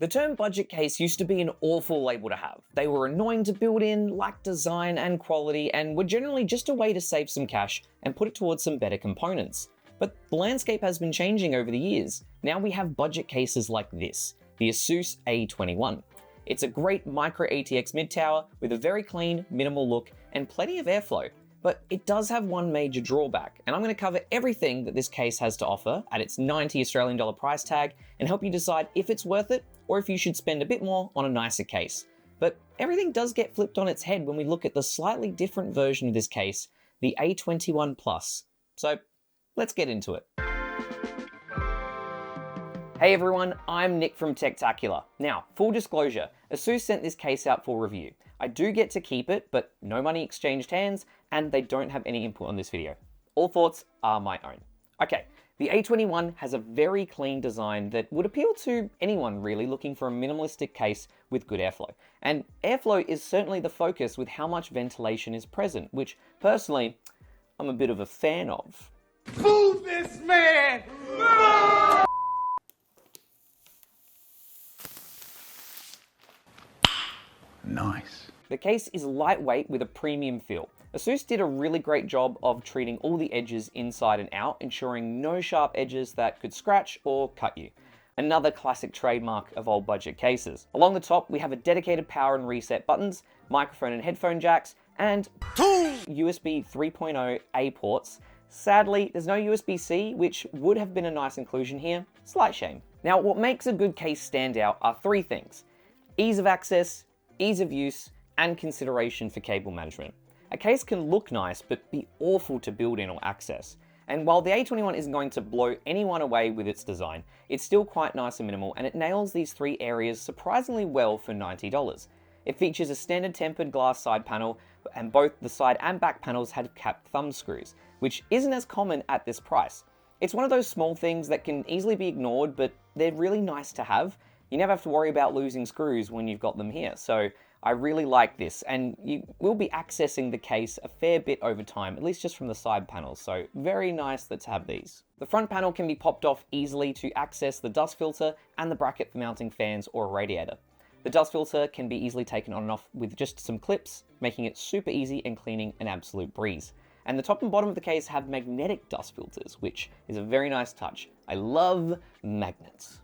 The term budget case used to be an awful label to have. They were annoying to build in, lacked design and quality, and were generally just a way to save some cash and put it towards some better components. But the landscape has been changing over the years. Now we have budget cases like this, the ASUS A21. It's a great micro-ATX mid-tower with a very clean, minimal look and plenty of airflow. But it does have one major drawback, and I'm going to cover everything that this case has to offer at its $90 Australian price tag and help you decide if it's worth it or if you should spend a bit more on a nicer case. But everything does get flipped on its head when we look at the slightly different version of this case, the A21 Plus. So let's get into it. Hey everyone, I'm Nick from Techtacula. Now, full disclosure, ASUS sent this case out for review. I do get to keep it, but no money exchanged hands, and they don't have any input on this video. All thoughts are my own. Okay, the A21 has a very clean design that would appeal to anyone really looking for a minimalistic case with good airflow. And airflow is certainly the focus with how much ventilation is present, which personally, I'm a bit of a fan of. Boo this man! Nice. The case is lightweight with a premium feel. ASUS did a really great job of treating all the edges inside and out, ensuring no sharp edges that could scratch or cut you. Another classic trademark of old budget cases. Along the top, we have a dedicated power and reset buttons, microphone and headphone jacks, and two USB 3.0 A ports. Sadly, there's no USB-C, which would have been a nice inclusion here. Slight shame. Now, what makes a good case stand out are three things: ease of access, ease of use, and consideration for cable management. A case can look nice, but be awful to build in or access. And while the A21 isn't going to blow anyone away with its design, it's still quite nice and minimal, and it nails these three areas surprisingly well for $90. It features a standard tempered glass side panel, and both the side and back panels have capped thumb screws, which isn't as common at this price. It's one of those small things that can easily be ignored, but they're really nice to have. You never have to worry about losing screws when you've got them here, so I really like this, and you will be accessing the case a fair bit over time, at least just from the side panels, so very nice to have these. The front panel can be popped off easily to access the dust filter and the bracket for mounting fans or a radiator. The dust filter can be easily taken on and off with just some clips, making it super easy and cleaning an absolute breeze. And the top and bottom of the case have magnetic dust filters, which is a very nice touch. I love magnets.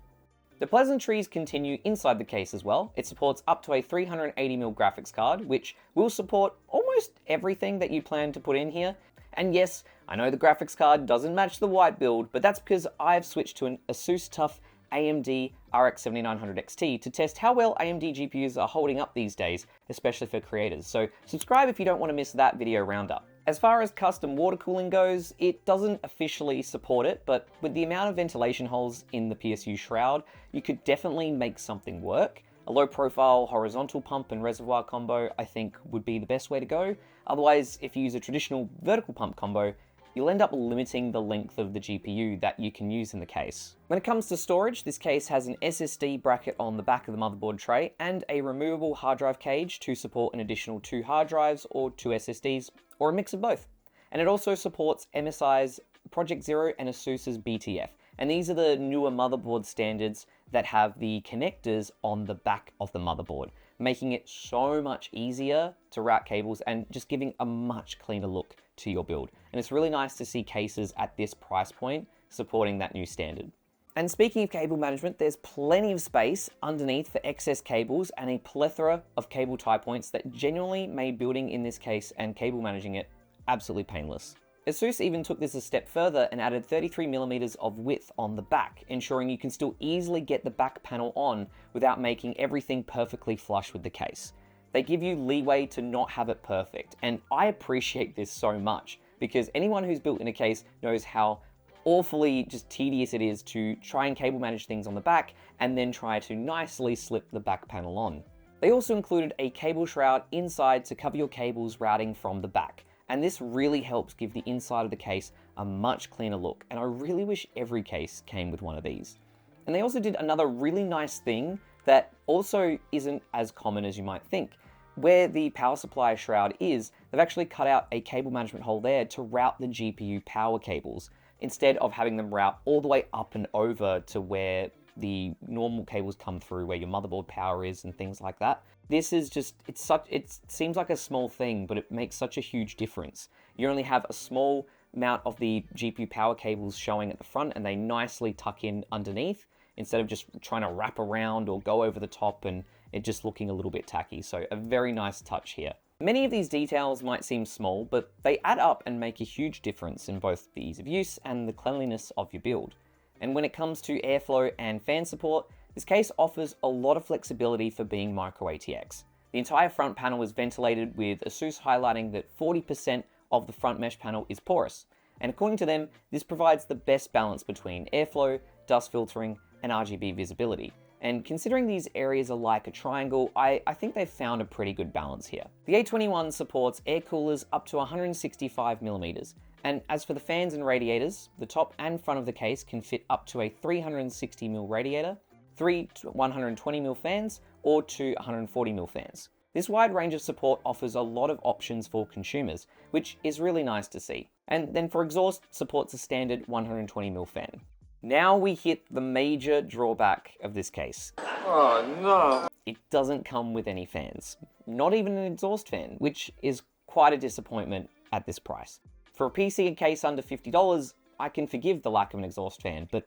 The pleasantries continue inside the case as well. It supports up to a 380mm graphics card, which will support almost everything that you plan to put in here. And yes, I know the graphics card doesn't match the white build, but that's because I've switched to an ASUS TUF AMD RX 7900 XT to test how well AMD GPUs are holding up these days, especially for creators. So subscribe if you don't want to miss that video roundup. As far as custom water cooling goes, it doesn't officially support it, but with the amount of ventilation holes in the PSU shroud, you could definitely make something work. A low profile horizontal pump and reservoir combo I think would be the best way to go. Otherwise, if you use a traditional vertical pump combo, you'll end up limiting the length of the GPU that you can use in the case. When it comes to storage, this case has an SSD bracket on the back of the motherboard tray and a removable hard drive cage to support an additional 2 hard drives or 2 SSDs, or a mix of both. And it also supports MSI's Project Zero and ASUS's BTF. And these are the newer motherboard standards that have the connectors on the back of the motherboard, making it so much easier to route cables and just giving a much cleaner look to your build. And it's really nice to see cases at this price point supporting that new standard. And speaking of cable management, there's plenty of space underneath for excess cables and a plethora of cable tie points that genuinely made building in this case and cable managing it absolutely painless. ASUS even took this a step further and added 33mm of width on the back, ensuring you can still easily get the back panel on without making everything perfectly flush with the case. They give you leeway to not have it perfect, and I appreciate this so much because anyone who's built in a case knows how awfully just tedious it is to try and cable manage things on the back and then try to nicely slip the back panel on. They also included a cable shroud inside to cover your cables routing from the back, and this really helps give the inside of the case a much cleaner look, and I really wish every case came with one of these. And they also did another really nice thing that also isn't as common as you might think. Where the power supply shroud is, they've actually cut out a cable management hole there to route the GPU power cables, instead of having them route all the way up and over to where the normal cables come through where your motherboard power is and things like that. This is just, it seems like a small thing, but it makes such a huge difference. You only have a small amount of the GPU power cables showing at the front, and they nicely tuck in underneath instead of just trying to wrap around or go over the top and it just looking a little bit tacky. So a very nice touch here. Many of these details might seem small, but they add up and make a huge difference in both the ease of use and the cleanliness of your build. And when it comes to airflow and fan support, this case offers a lot of flexibility for being micro-ATX. The entire front panel is ventilated, with ASUS highlighting that 40% of the front mesh panel is porous. And according to them, this provides the best balance between airflow, dust filtering, and RGB visibility. And considering these areas are like a triangle, I think they've found a pretty good balance here. The A21 supports air coolers up to 165mm, and as for the fans and radiators, the top and front of the case can fit up to a 360mm radiator, 3 120mm fans, or 2 140mm fans. This wide range of support offers a lot of options for consumers, which is really nice to see. And then for exhaust, supports a standard 120mm fan. Now we hit the major drawback of this case. Oh no. It doesn't come with any fans. Not even an exhaust fan, which is quite a disappointment at this price. For a PC case under $50, I can forgive the lack of an exhaust fan, but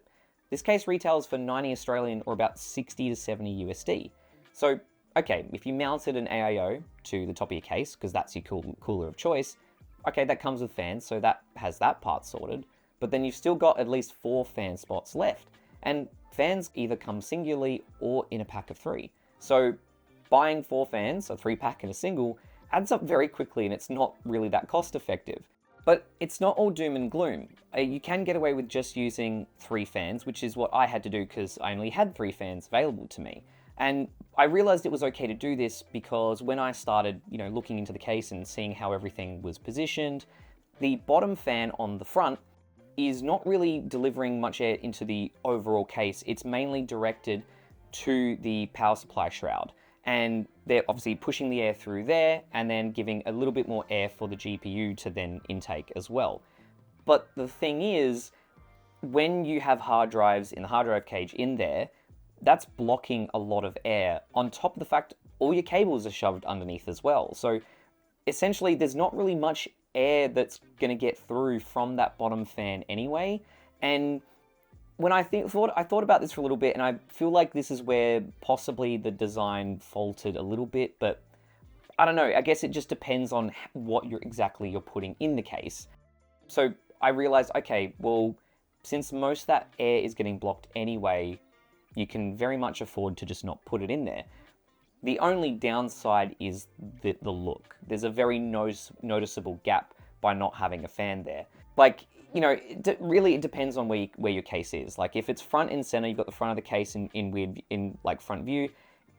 this case retails for 90 Australian or about 60 to 70 USD. So, okay, if you mounted an AIO to the top of your case, because that's your cooler of choice, okay, that comes with fans, so that has that part sorted. But then you've still got at least 4 fan spots left. And fans either come singularly or in a pack of 3. So buying 4 fans, a 3-pack and a single, adds up very quickly, and it's not really that cost effective. But it's not all doom and gloom. You can get away with just using 3 fans, which is what I had to do because I only had 3 fans available to me. And I realized it was okay to do this because when I started, looking into the case and seeing how everything was positioned, the bottom fan on the front is not really delivering much air into the overall case. It's mainly directed to the power supply shroud. And they're obviously pushing the air through there and then giving a little bit more air for the GPU to then intake as well. But the thing is, when you have hard drives in the hard drive cage in there, that's blocking a lot of air, on top of the fact all your cables are shoved underneath as well. So essentially there's not really much air that's going to get through from that bottom fan anyway. And when I thought about this for a little bit, and I feel like this is where possibly the design faltered a little bit, but I don't know, I guess it just depends on what exactly you're putting in the case. So I realized, okay, well, since most of that air is getting blocked anyway, you can very much afford to just not put it in there. The only downside is the look. There's a very noticeable gap by not having a fan there. Like, really it depends on where your case is. Like if it's front and center, you've got the front of the case in like front view,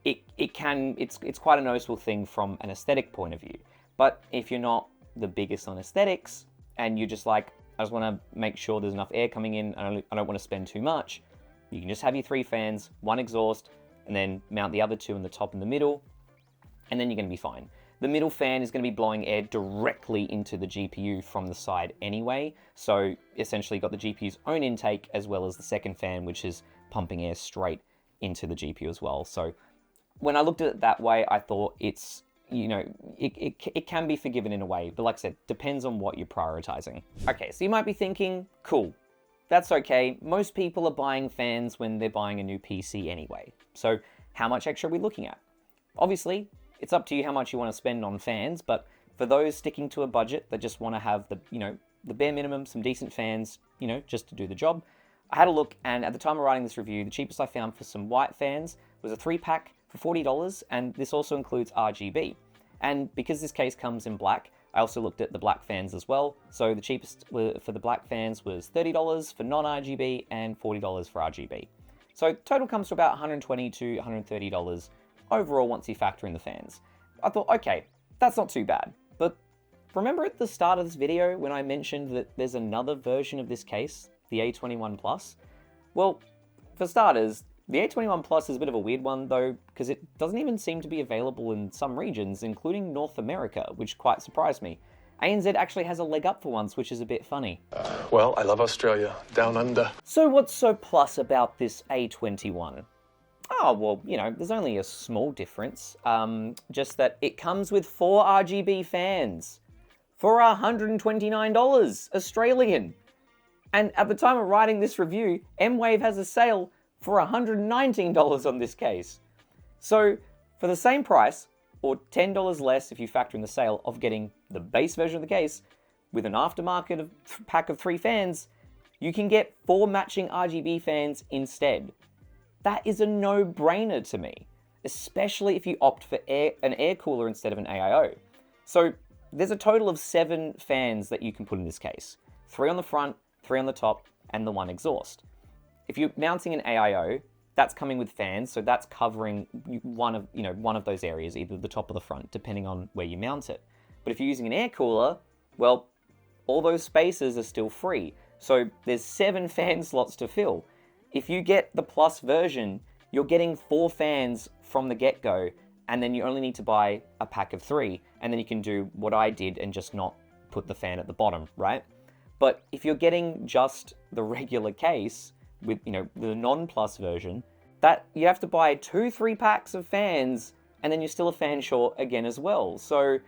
it's quite a noticeable thing from an aesthetic point of view. But if you're not the biggest on aesthetics and you're just like, I just want to make sure there's enough air coming in, I don't want to spend too much, you can just have your 3 fans, 1 exhaust, and then mount the other 2 in the top and the middle, and then you're going to be fine. The middle fan is going to be blowing air directly into the GPU from the side anyway, so essentially you've got the GPU's own intake as well as the second fan, which is pumping air straight into the GPU as well. So when I looked at it that way, I thought it's, it can be forgiven in a way, but like I said, depends on what you're prioritizing. Okay, so you might be thinking, cool, that's okay. Most people are buying fans when they're buying a new PC anyway. So how much extra are we looking at? Obviously, it's up to you how much you want to spend on fans, but for those sticking to a budget that just want to have the bare minimum, some decent fans, just to do the job, I had a look, and at the time of writing this review, the cheapest I found for some white fans was a 3-pack for $40, and this also includes RGB. And because this case comes in black, I also looked at the black fans as well. So the cheapest for the black fans was $30 for non-RGB and $40 for RGB. So total comes to about $120 to $130 overall once you factor in the fans. I thought, okay, that's not too bad. But remember at the start of this video when I mentioned that there's another version of this case, the A21 Plus? Well, for starters, the A21 Plus is a bit of a weird one though, because it doesn't even seem to be available in some regions, including North America, which quite surprised me. ANZ actually has a leg up for once, which is a bit funny. Well, I love Australia. Down under. So what's so plus about this A21? Oh, well, you know, there's only a small difference. Just that it comes with 4 RGB fans for $129 Australian. And at the time of writing this review, M-Wave has a sale for $119 on this case. So for the same price, or $10 less if you factor in the sale of getting the base version of the case, with an aftermarket pack of 3 fans, you can get 4 matching RGB fans instead. That is a no-brainer to me, especially if you opt for an air cooler instead of an AIO. So there's a total of 7 fans that you can put in this case. 3 on the front, 3 on the top, and the 1 exhaust. If you're mounting an AIO, that's coming with fans, so that's covering one of those areas, either the top or the front, depending on where you mount it. But if you're using an air cooler, well, all those spaces are still free. So there's 7 fan slots to fill. If you get the Plus version, you're getting 4 fans from the get-go, and then you only need to buy a pack of 3, and then you can do what I did and just not put the fan at the bottom, right? But if you're getting just the regular case with, the non-Plus version, that you have to buy 2-3 packs of fans, and then you're still a fan short again as well. So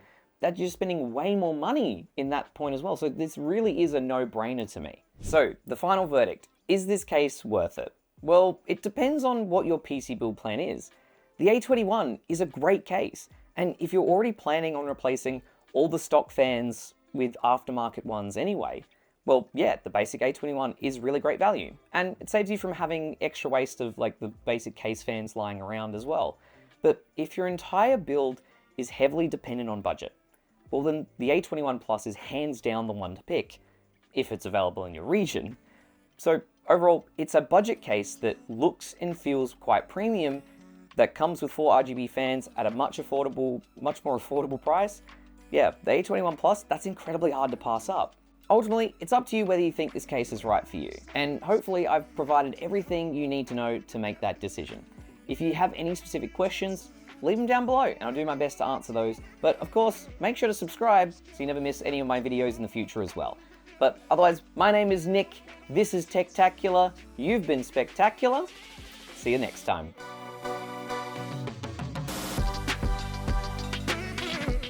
that you're spending way more money in that point as well. So this really is a no-brainer to me. So the final verdict, is this case worth it? Well, it depends on what your PC build plan is. The A21 is a great case, and if you're already planning on replacing all the stock fans with aftermarket ones anyway, well, yeah, the basic A21 is really great value, and it saves you from having extra waste of like the basic case fans lying around as well. But if your entire build is heavily dependent on budget, well then the A21 Plus is hands down the one to pick, if it's available in your region. So overall, it's a budget case that looks and feels quite premium, that comes with 4 RGB fans at a much more affordable price. Yeah, the A21 Plus, that's incredibly hard to pass up. Ultimately, it's up to you whether you think this case is right for you, and hopefully I've provided everything you need to know to make that decision. If you have any specific questions, leave them down below and I'll do my best to answer those. But of course, make sure to subscribe so you never miss any of my videos in the future as well. But otherwise, my name is Nick, this is Techtacula, you've been spectacular, see you next time.